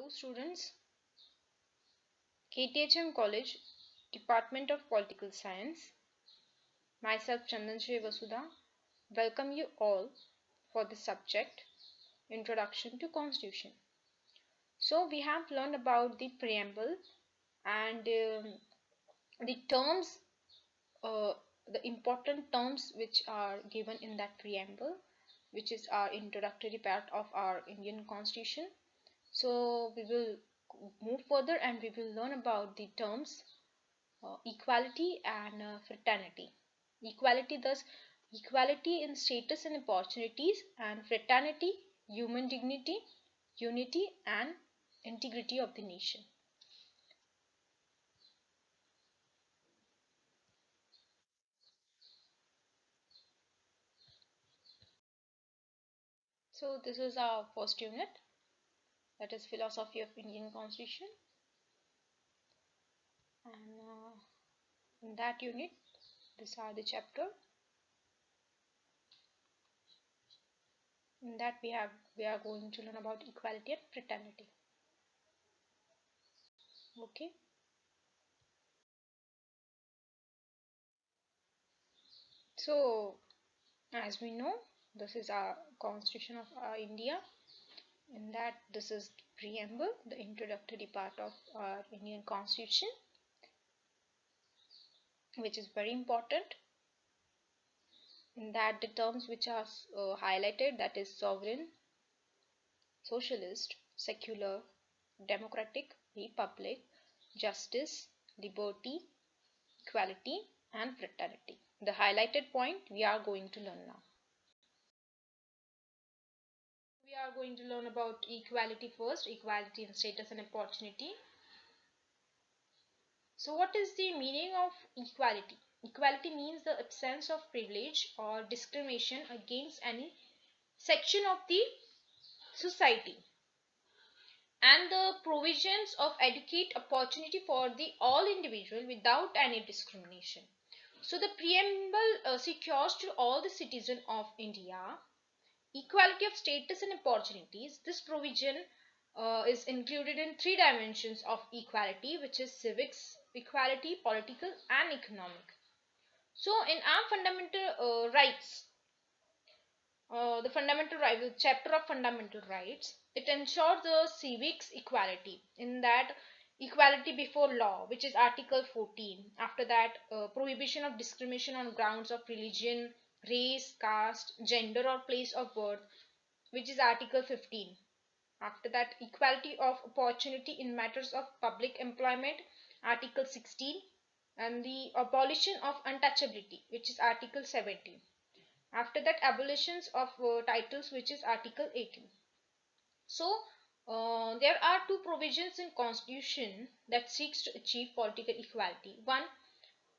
Hello students, KTHM College, Department of Political Science. Myself Chandanshive Vasudha welcome you all for the subject Introduction to Constitution. So we have learned about the preamble and the terms, the important terms which are given in that preamble, which is our introductory part of our Indian Constitution. So we will move further and we will learn about the terms equality and fraternity. Equality, thus, equality in status and opportunities, and fraternity, human dignity, unity, and integrity of the nation. So, this is our first unit, that is Philosophy of Indian Constitution, and in that unit, these are the chapter. In that we are going to learn about equality and fraternity. Okay. So, as we know, this is our Constitution of India. In that, this is preamble, the introductory part of our Indian Constitution, which is very important. In that, the terms which are highlighted, that is sovereign, socialist, secular, democratic, republic, justice, liberty, equality, and fraternity. The highlighted point we are going to learn now. We are going to learn about equality first, equality in status and opportunity. So what is the meaning of equality? Equality means the absence of privilege or discrimination against any section of the society, and the provisions of adequate opportunity for the all individual without any discrimination. So the preamble secures to all the citizens of India equality of status and opportunities. This provision is included in three dimensions of equality, which is civics equality, political, and economic. So in our fundamental rights, the fundamental right, the chapter of fundamental rights, it ensures the civics equality. In that, equality before law, which is article 14. After that, prohibition of discrimination on grounds of religion, race, caste, gender, or place of birth, which is article 15. After that, equality of opportunity in matters of public employment, article 16, and the abolition of untouchability, which is article 17. After that, abolitions of titles, which is article 18. So there are two provisions in constitution that seeks to achieve political equality. One,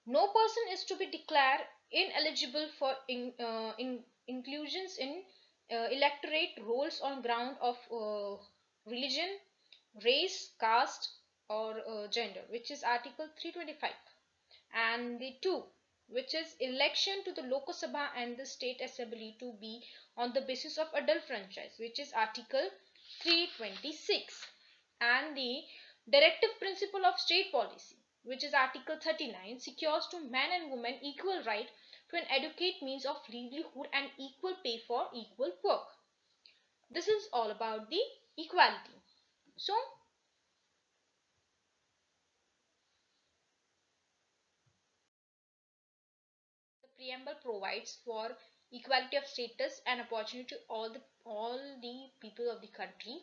no person is to be declared ineligible for inclusions in electorate rolls on ground of religion, race, caste, or gender, which is article 325. And the two, which is election to the Lok Sabha and the State Assembly to be on the basis of adult franchise, which is article 326. And the directive principle of state policy, which is article 39, secures to man and woman equal right to an adequate means of livelihood and equal pay for equal work. This is all about the equality. So the preamble provides for equality of status and opportunity to all the people of the country.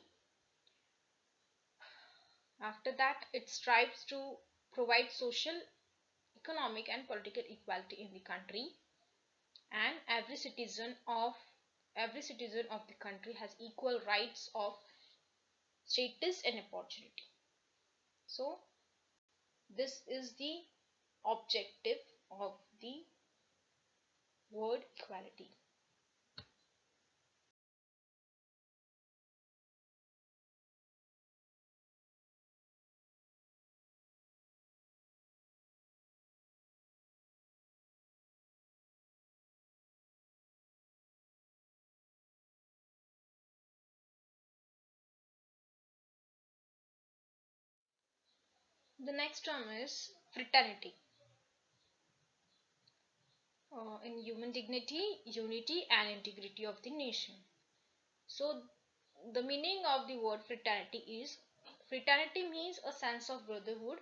After that, it strives to provide social, economic, and political equality in the country, and every citizen of the country has equal rights of status and opportunity. So this is the objective of the word equality. The next term is fraternity. In human dignity, unity, and integrity of the nation. So, the meaning of the word fraternity is, fraternity means a sense of brotherhood,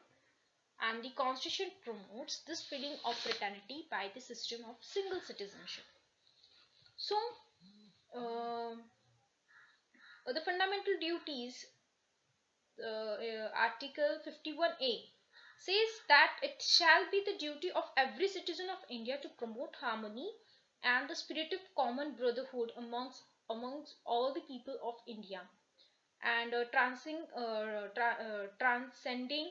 and the constitution promotes this feeling of fraternity by the system of single citizenship. So, uh, the fundamental duties, Article 51A says that it shall be the duty of every citizen of India to promote harmony and the spirit of common brotherhood amongst all the people of India, and transcending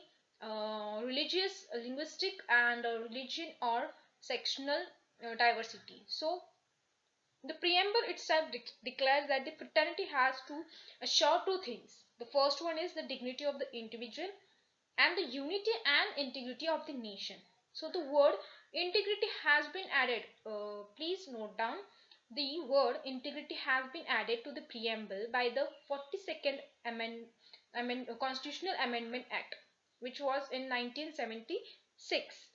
religious, linguistic, and religion or sectional diversity. So, the preamble itself declares that the fraternity has to assure two things. The first one is the dignity of the individual and the unity and integrity of the nation. So the word integrity has been added. Please note down, the word integrity has been added to the preamble by the 42nd Constitutional Amendment Act, which was in 1976.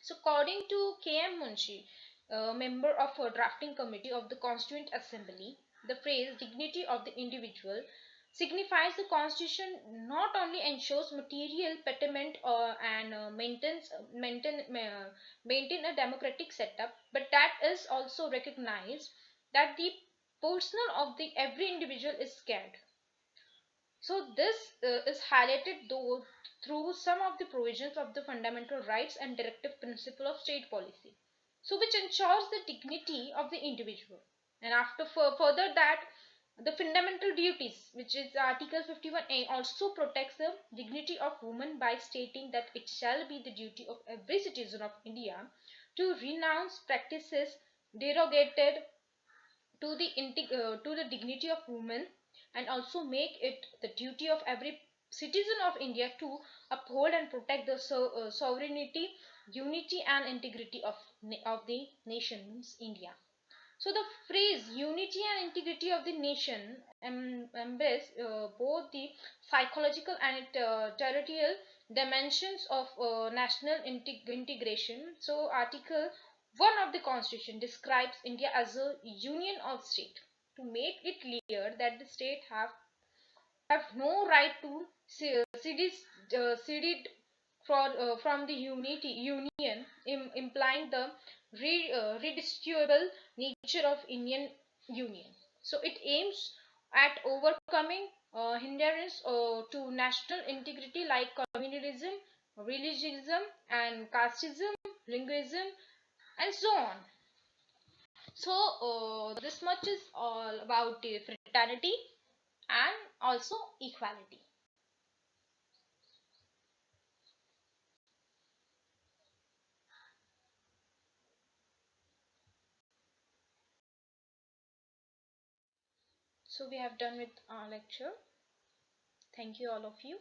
So, according to K.M. Munshi, a member of a drafting committee of the Constituent Assembly, the phrase dignity of the individual signifies the Constitution not only ensures material betterment and maintain a democratic setup, but that is also recognized that the personal of the every individual is scared. So this is highlighted though through some of the provisions of the fundamental rights and directive principle of state policy. So which ensures the dignity of the individual. And after further that, the fundamental duties, which is Article 51A, also protects the dignity of women by stating that it shall be the duty of every citizen of India to renounce practices derogated to the dignity of women, and also make it the duty of every citizen of India to uphold and protect the sovereignty, unity, and integrity of the nation, means India. So the phrase unity and integrity of the nation embrace both the psychological and territorial dimensions of national integration. So Article 1 of the Constitution describes India as a union of states to make it clear that the state have no right to cede from the union, implying the redistributable nature of Indian Union. So it aims at overcoming hindrance to national integrity like communalism, religionism, and casteism, linguism, and so on. So this much is all about the fraternity and also equality. So we have done with our lecture. Thank you all of you.